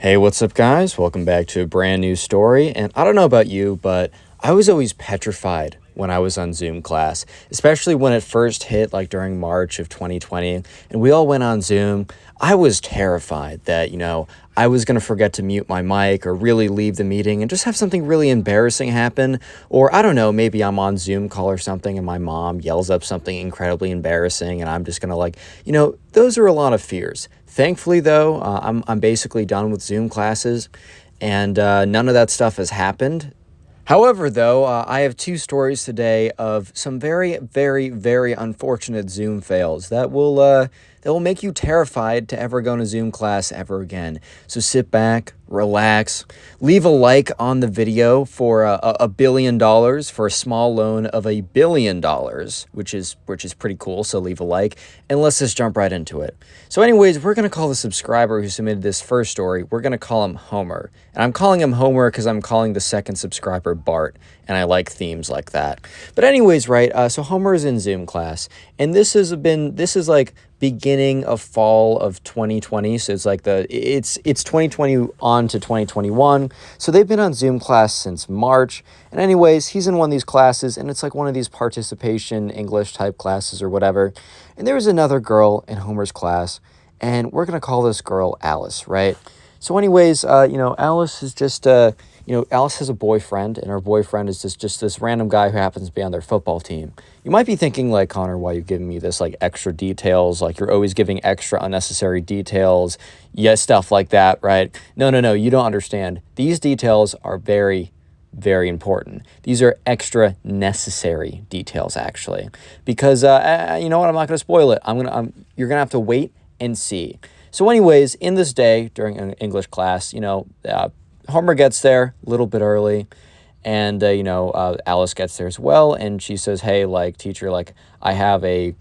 Hey, what's up, guys? Welcome back to a brand new story. And I don't know about you, but I was always petrified when I was on Zoom class, especially when it first hit, like during March of 2020, and we all went on Zoom. I was terrified that, I was going to forget to mute my mic or really leave the meeting and just have something really embarrassing happen. Or I don't know, maybe I'm on Zoom call or something and my mom yells up something incredibly embarrassing and I'm just going to those are a lot of fears. Thankfully, though, I'm basically done with Zoom classes and none of that stuff has happened. However, though, I have two stories today of some very, very, very unfortunate Zoom fails that will make you terrified to ever go to Zoom class ever again. So sit back, relax, leave a like on the video for $1 billion for a small loan of $1 billion, which is pretty cool. So leave a like and let's just jump right into it. So anyways, we're going to call the subscriber who submitted this first story, we're going to call him Homer. And I'm calling him Homer because I'm calling the second subscriber Bart. And I like themes like that. But anyways, right, so Homer is in Zoom class. And this is like beginning of fall of 2020. So it's like it's 2020 on to 2021. So they've been on Zoom class since March. And anyways, he's in one of these classes and it's like one of these participation English type classes or whatever. And there was another girl in Homer's class and we're going to call this girl Alice, right? So anyways, Alice is just, Alice has a boyfriend, and her boyfriend is just this random guy who happens to be on their football team. You might be thinking, like, Connor, why are you giving me this, like, extra details? Like, you're always giving extra unnecessary details. Yeah, stuff like that, right? No, you don't understand. These details are very, very important. These are extra necessary details, actually. Because, you know what? I'm not going to spoil it. You're going to have to wait and see. So anyways, in this day during an English class, Homer gets there a little bit early and, Alice gets there as well. And she says, hey, like, teacher, like, I have a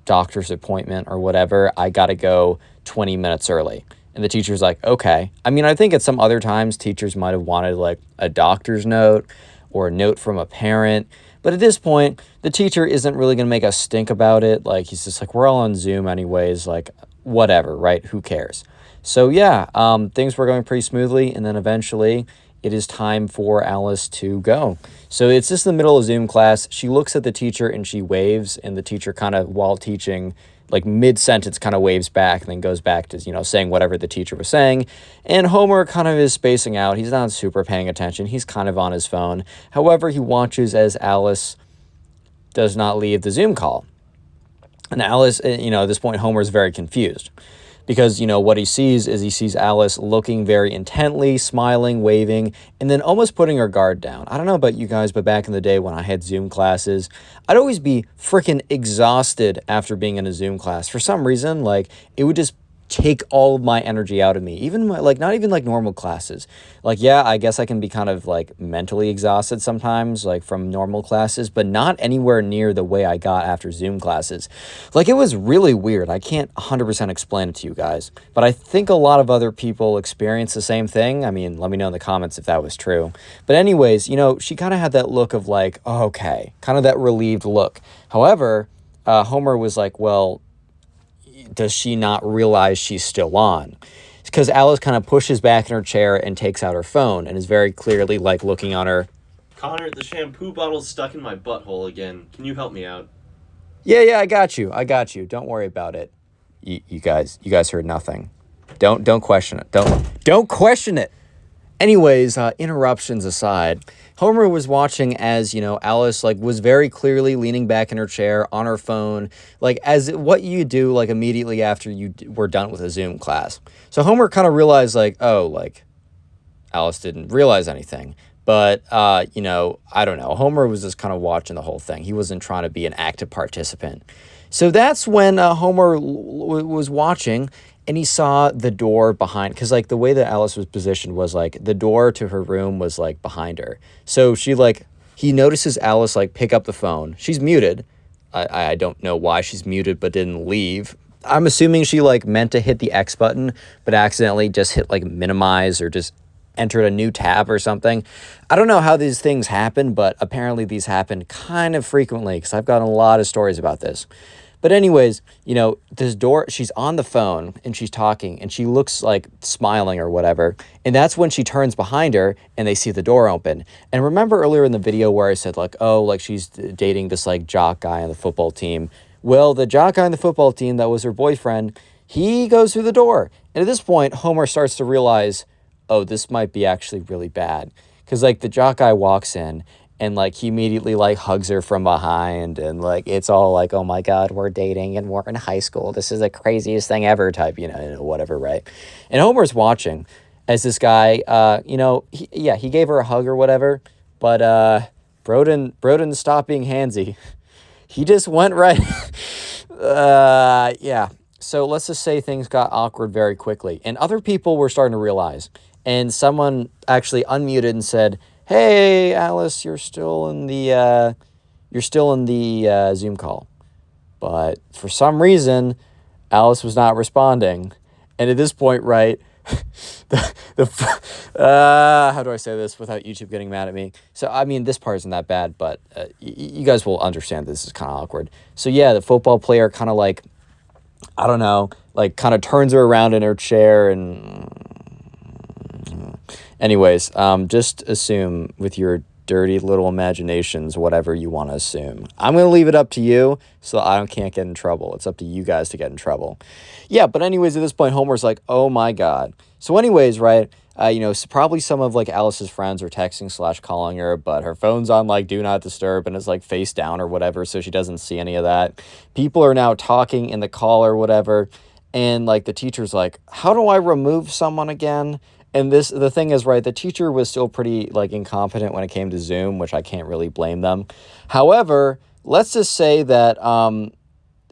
doctor's appointment or whatever. I got to go 20 minutes early. And the teacher's like, okay. I mean, I think at some other times teachers might have wanted like a doctor's note or a note from a parent. But at this point, the teacher isn't really going to make a stink about it. Like, he's just like, we're all on Zoom anyways. Like, whatever, right? Who cares? So yeah, things were going pretty smoothly. And then eventually it is time for Alice to go. So it's just in the middle of Zoom class. She looks at the teacher and she waves, and the teacher kind of, while teaching, like mid-sentence, kind of waves back and then goes back to, saying whatever the teacher was saying. And Homer kind of is spacing out. He's not super paying attention. He's kind of on his phone. However, he watches as Alice does not leave the Zoom call. And Alice, at this point, Homer is very confused because, what he sees Alice looking very intently, smiling, waving, and then almost putting her guard down. I don't know about you guys, but back in the day when I had Zoom classes, I'd always be freaking exhausted after being in a Zoom class. For some reason, like, it would just take all of my energy out of me, even not even like normal classes. Like, yeah, I guess I can be kind of like mentally exhausted sometimes, like from normal classes, but not anywhere near the way I got after Zoom classes. Like, it was really weird. I can't 100% explain it to you guys, but I think a lot of other people experience the same thing. I mean, let me know in the comments if that was true. But anyways, she kind of had that look of like, oh, okay, kind of that relieved look. However, Homer was like, well, does she not realize she's still on? Because Alice kind of pushes back in her chair and takes out her phone and is very clearly like looking on her. Connor, the shampoo bottle's stuck in my butthole again. Can you help me out? Yeah, I got you. Don't worry about it. You guys heard nothing. Don't question it. Don't question it. Anyways, interruptions aside, Homer was watching as, Alice, like, was very clearly leaning back in her chair on her phone, like, as what you do, like, immediately after you were done with a Zoom class. So Homer kind of realized, like, oh, like, Alice didn't realize anything. But, I don't know. Homer was just kind of watching the whole thing. He wasn't trying to be an active participant. So that's when Homer was watching, and he saw the door behind, because, like, the way that Alice was positioned was, like, the door to her room was, like, behind her. So he notices Alice, like, pick up the phone. She's muted. I don't know why she's muted but didn't leave. I'm assuming she, like, meant to hit the X button, but accidentally just hit, like, minimize or just entered a new tab or something. I don't know how these things happen, but apparently these happen kind of frequently because I've gotten a lot of stories about this. But anyways, this door, she's on the phone and she's talking and she looks like smiling or whatever. And that's when she turns behind her and they see the door open. And remember earlier in the video where I said like, oh, like she's dating this like jock guy on the football team. Well, the jock guy on the football team that was her boyfriend, he goes through the door. And at this point, Homer starts to realize, oh, this might be actually really bad. Because like the jock guy walks in and like he immediately like hugs her from behind and like it's all like, oh my God, we're dating and we're in high school. This is the craziest thing ever type, whatever, right? And Homer's watching as this guy, he gave her a hug or whatever, but Broden stopped being handsy. He just went right. Yeah. So let's just say things got awkward very quickly and other people were starting to realize, and someone actually unmuted and said, hey, Alice, you're still in the Zoom call. But for some reason, Alice was not responding. And at this point, right, how do I say this without YouTube getting mad at me? So, I mean, this part isn't that bad, but you guys will understand this is kind of awkward. So, yeah, the football player kind of like, I don't know, like kind of turns her around in her chair and... Anyways, just assume with your dirty little imaginations whatever you want to assume. I'm going to leave it up to you so I can't get in trouble. It's up to you guys to get in trouble. Yeah, but anyways, at this point, Homer's like, oh my God. So anyways, right, probably some of like Alice's friends are texting / calling her, but her phone's on like do not disturb and it's like face down or whatever, so she doesn't see any of that. People are now talking in the call or whatever, and like the teacher's like, how do I remove someone again? And the thing is, right, the teacher was still pretty, like, incompetent when it came to Zoom, which I can't really blame them. However, let's just say that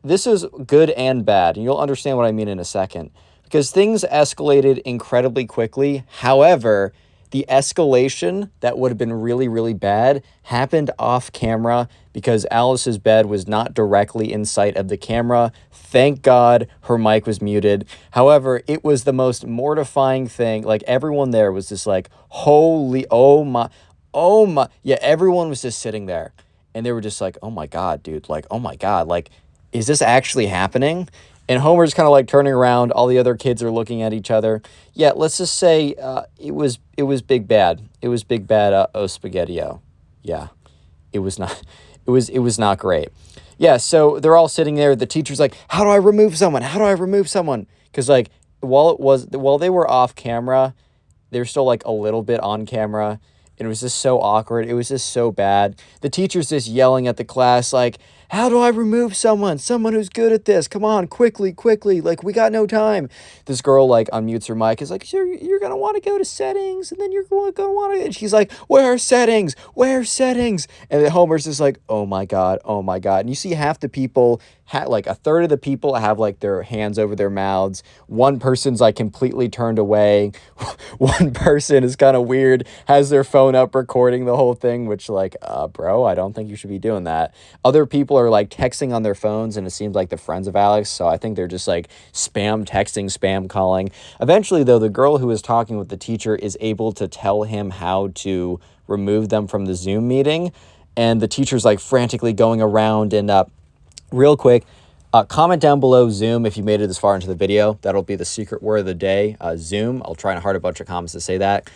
this is good and bad, and you'll understand what I mean in a second. Because things escalated incredibly quickly. However, the escalation that would have been really, really bad happened off camera because Alice's bed was not directly in sight of the camera. Thank God her mic was muted. However, it was the most mortifying thing. Like everyone there was just like, holy, oh my. Yeah, everyone was just sitting there and they were just like, oh my God, dude. Like, oh my God. Like, is this actually happening? And Homer's kind of like turning around. All the other kids are looking at each other. Yeah, let's just say it was big bad. It was big bad spaghetti-o. Yeah, it was not. It was not great. Yeah, so they're all sitting there. The teacher's like, "How do I remove someone? How do I remove someone?" Because like while they were off camera, they were still like a little bit on camera. And it was just so awkward. It was just so bad. The teacher's just yelling at the class like, how do I remove someone? Someone who's good at this. Come on, quickly. Like, we got no time. This girl, like, unmutes her mic. Is like, you're going to want to go to settings. And then you're going to want to... And she's like, where are settings? Where settings? And then Homer's just like, oh, my God. And you see half the people, like, a third of the people have, like, their hands over their mouths. One person's, like, completely turned away. One person is kind of weird, has their phone up recording the whole thing, which, like, bro, I don't think you should be doing that. Other people are like texting on their phones, and it seems like the friends of Alex, so I think they're just like spam texting, spam calling. Eventually, though, the girl who is talking with the teacher is able to tell him how to remove them from the Zoom meeting, and the teacher's like frantically going around. And real quick, comment down below Zoom if you made it this far into the video. That'll be the secret word of the day, Zoom. I'll try and heart a bunch of comments to say that.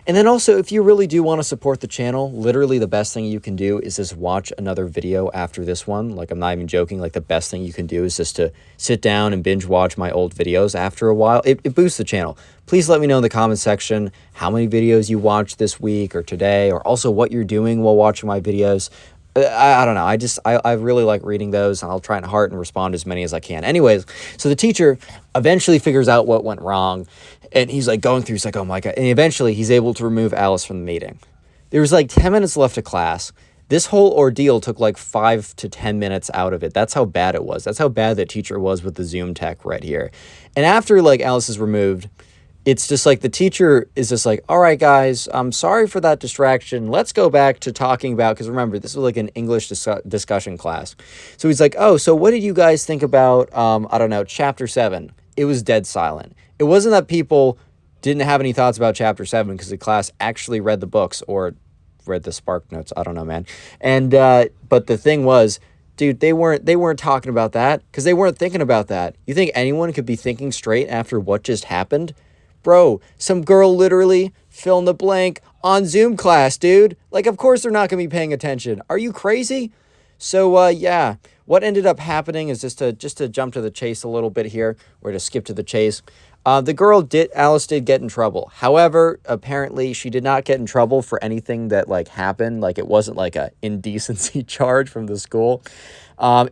And then also, if you really do want to support the channel, literally the best thing you can do is just watch another video after this one. Like, I'm not even joking. Like, the best thing you can do is just to sit down and binge watch my old videos after a while. It boosts the channel. Please let me know in the comment section how many videos you watched this week or today, or also what you're doing while watching my videos. I don't know. I really like reading those, and I'll try and heart and respond as many as I can. Anyways, so the teacher eventually figures out what went wrong, and he's like going through, he's like, oh my God. And eventually he's able to remove Alice from the meeting. There was like 10 minutes left of class. This whole ordeal took like 5 to 10 minutes out of it. That's how bad it was. That's how bad the teacher was with the Zoom tech right here. And after like Alice is removed, it's just like the teacher is just like, all right, guys, I'm sorry for that distraction. Let's go back to talking about, because remember, this was like an English discussion class. So he's like, oh, so what did you guys think about, I don't know, chapter 7? It was dead silent. It wasn't that people didn't have any thoughts about chapter 7 because the class actually read the books or read the Spark Notes. I don't know, man. And, but the thing was, Dude, they weren't talking about that because they weren't thinking about that. You think anyone could be thinking straight after what just happened? Bro, some girl literally fill in the blank on Zoom class, dude. Like, of course they're not going to be paying attention. Are you crazy? So, yeah, what ended up happening is just to jump to the chase a little bit here, or to skip to the chase. Alice did get in trouble. However, apparently she did not get in trouble for anything that like happened. Like it wasn't like a indecency charge from the school.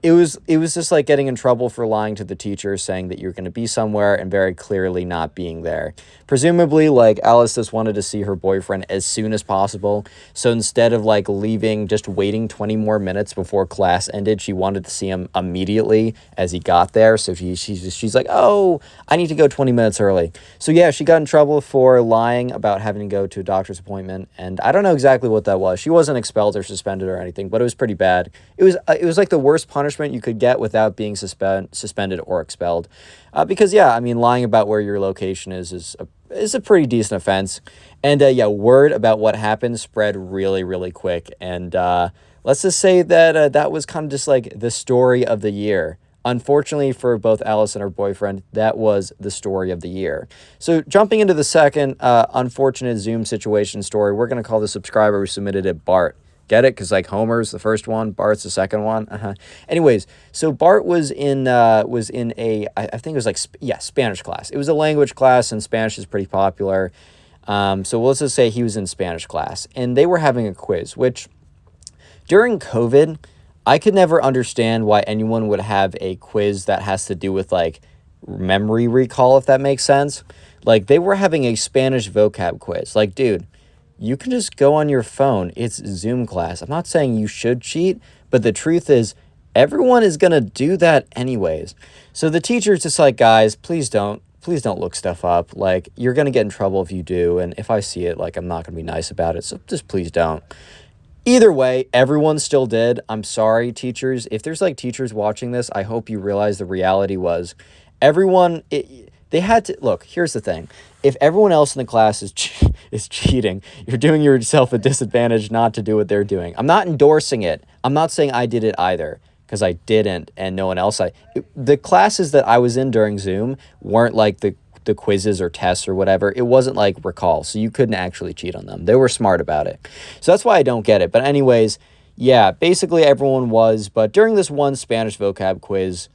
It was just like getting in trouble for lying to the teacher, saying that you're going to be somewhere and very clearly not being there. Presumably, like Alice just wanted to see her boyfriend as soon as possible. So instead of like leaving, just waiting 20 more minutes before class ended, she wanted to see him immediately as he got there. So she's like, oh, I need to go 20 minutes early. So yeah, she got in trouble for lying about having to go to a doctor's appointment. And I don't know exactly what that was. She wasn't expelled or suspended or anything, but it was pretty bad. It was like the worst punishment you could get without being suspended or expelled. Because yeah, I mean, lying about where your location is a pretty decent offense. And yeah, word about what happened spread really, really quick. And let's just say that that was kind of just like the story of the year. Unfortunately for both Alice and her boyfriend, that was the story of the year. So jumping into the second unfortunate Zoom situation story, we're going to call the subscriber who submitted it Bart. Get it? Because like Homer's the first one, Bart's the second one. Anyways, so Bart was in a I think it was like Spanish class. It was a language class, and Spanish is pretty popular. So let's just say he was in Spanish class, and they were having a quiz. Which during COVID, I could never understand why anyone would have a quiz that has to do with like memory recall, if that makes sense. Like they were having a Spanish vocab quiz. Like, dude, you can just go on your phone. It's Zoom class. I'm not saying you should cheat, but the truth is everyone is going to do that anyways. So the teacher's just like, guys, please don't look stuff up. Like, you're going to get in trouble if you do. And if I see it, like, I'm not going to be nice about it. So just please don't. Either way, everyone still did. I'm sorry, teachers. If there's like teachers watching this, I hope you realize the reality was they had to look. Here's the thing: if everyone else in the class is cheating, you're doing yourself a disadvantage not to do what they're doing. I'm not endorsing it. I'm not saying I did it either, because I didn't, and no one else. The classes that I was in during Zoom weren't like the quizzes or tests or whatever. It wasn't like recall, so you couldn't actually cheat on them. They were smart about it. So that's why I don't get it. But anyways, yeah, basically everyone was. But during this one Spanish vocab quiz,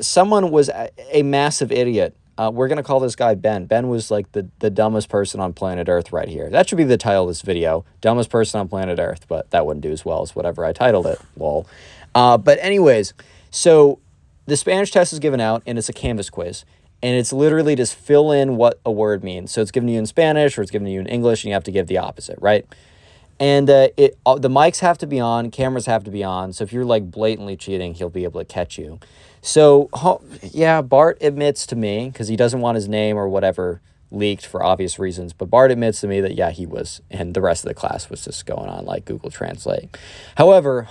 someone was a massive idiot. We're going to call this guy Ben. Ben was like the dumbest person on planet Earth right here. That should be the title of this video. Dumbest person on planet Earth, but that wouldn't do as well as whatever I titled it. Lol. But anyways, so the Spanish test is given out, and it's a Canvas quiz. And it's literally just fill in what a word means. So it's given you in Spanish or it's given you in English, and you have to give the opposite, right? And the mics have to be on, cameras have to be on. So if you're like blatantly cheating, he'll be able to catch you. So yeah, Bart admits to me, because he doesn't want his name or whatever leaked for obvious reasons. But Bart admits to me that yeah, he was, and the rest of the class was just going on like Google Translate. However,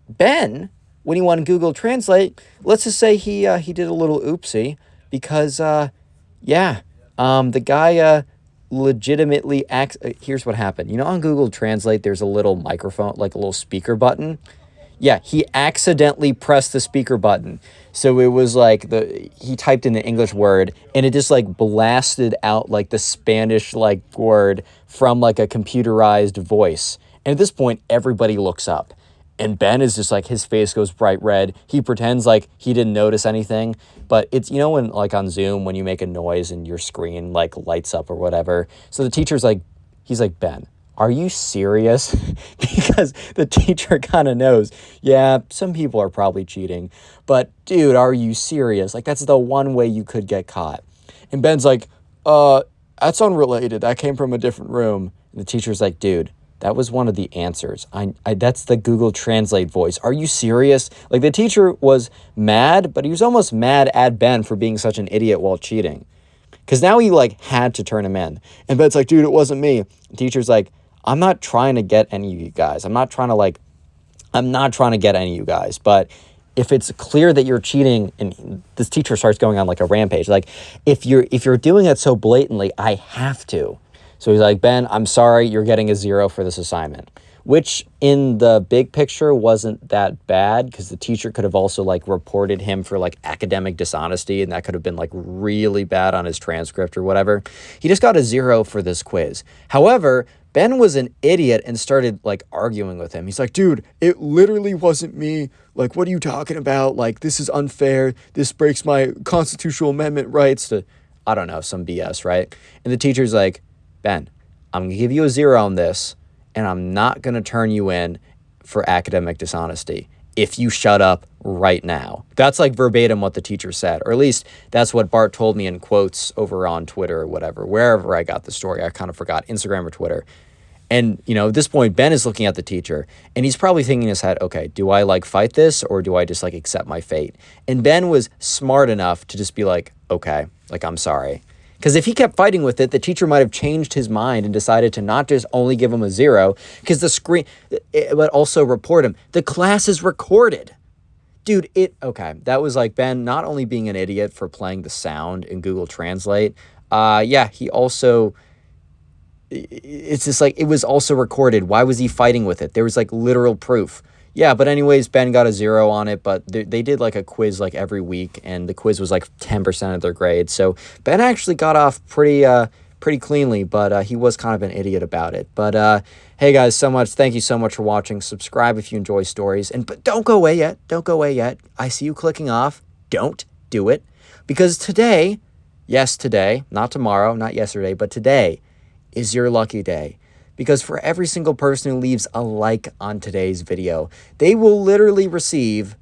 Ben, when he wanted Google Translate, let's just say he did a little oopsie, because the guy legitimately here's what happened. You know, on Google Translate there's a little microphone, like a little speaker button. Yeah, he accidentally pressed the speaker button. So it was like he typed in an English word, and it just like blasted out like the Spanish like word from like a computerized voice. And at this point everybody looks up. And Ben is just like, his face goes bright red. He pretends like he didn't notice anything. But it's, you know, when like on Zoom, when you make a noise and your screen like lights up or whatever. So the teacher's like, he's like, Ben, are you serious? Because the teacher kind of knows, yeah, some people are probably cheating. But dude, are you serious? Like, that's the one way you could get caught. And Ben's like, that's unrelated. That came from a different room. And the teacher's like, dude, that was one of the answers. That's the Google Translate voice. Are you serious? Like, the teacher was mad, but he was almost mad at Ben for being such an idiot while cheating. Because now he, like, had to turn him in. And Ben's like, dude, it wasn't me. The teacher's like, I'm not trying to get any of you guys. I'm not trying to get any of you guys. But if it's clear that you're cheating, and this teacher starts going on, like, a rampage. Like, if you're doing it so blatantly, I have to. So he's like, Ben, I'm sorry, you're getting a 0 for this assignment. which in the big picture wasn't that bad because the teacher could have also like reported him for like academic dishonesty, and that could have been like really bad on his transcript or whatever. He just got a 0 for this quiz. However, Ben was an idiot and started like arguing with him. He's like, dude, it literally wasn't me. Like, what are you talking about? Like, this is unfair. This breaks my constitutional amendment rights to, I don't know, some BS, right? And the teacher's like, Ben, I'm going to give you a 0 on this, and I'm not going to turn you in for academic dishonesty if you shut up right now. That's like verbatim what the teacher said, or at least that's what Bart told me in quotes over on Twitter or whatever, wherever I got the story. I kind of forgot, Instagram or Twitter. And, you know, at this point, Ben is looking at the teacher, and he's probably thinking in his head, okay, do I, like, fight this, or do I just, like, accept my fate? And Ben was smart enough to just be like, okay, like, I'm sorry. Because if he kept fighting with it, the teacher might have changed his mind and decided to not just only give him a 0, because but also report him. The class is recorded. Dude, okay, that was, like, Ben not only being an idiot for playing the sound in Google Translate, yeah, he also... It's just like, it was also recorded. Why was he fighting with it? There was like literal proof. Yeah, but anyways, Ben got a 0 on it, but they did like a quiz like every week, and the quiz was like 10% of their grade. So Ben actually got off pretty cleanly, but he was kind of an idiot about it. But hey guys, thank you so much for watching. Subscribe if you enjoy stories, but don't go away yet. Don't go away yet. I see you clicking off. Don't do it, because today, yes, today, not tomorrow, not yesterday, but today is your lucky day, because for every single person who leaves a like on today's video, they will literally receive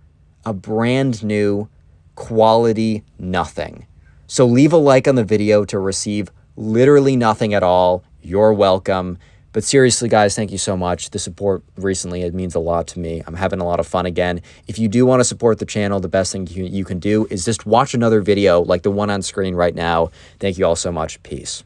a brand new quality nothing. So leave a like on the video to receive literally nothing at all. You're welcome. But seriously, guys, thank you so much. The support recently, it means a lot to me. I'm having a lot of fun again. If you do want to support the channel, the best thing you can do is just watch another video like the one on screen right now. Thank you all so much. Peace.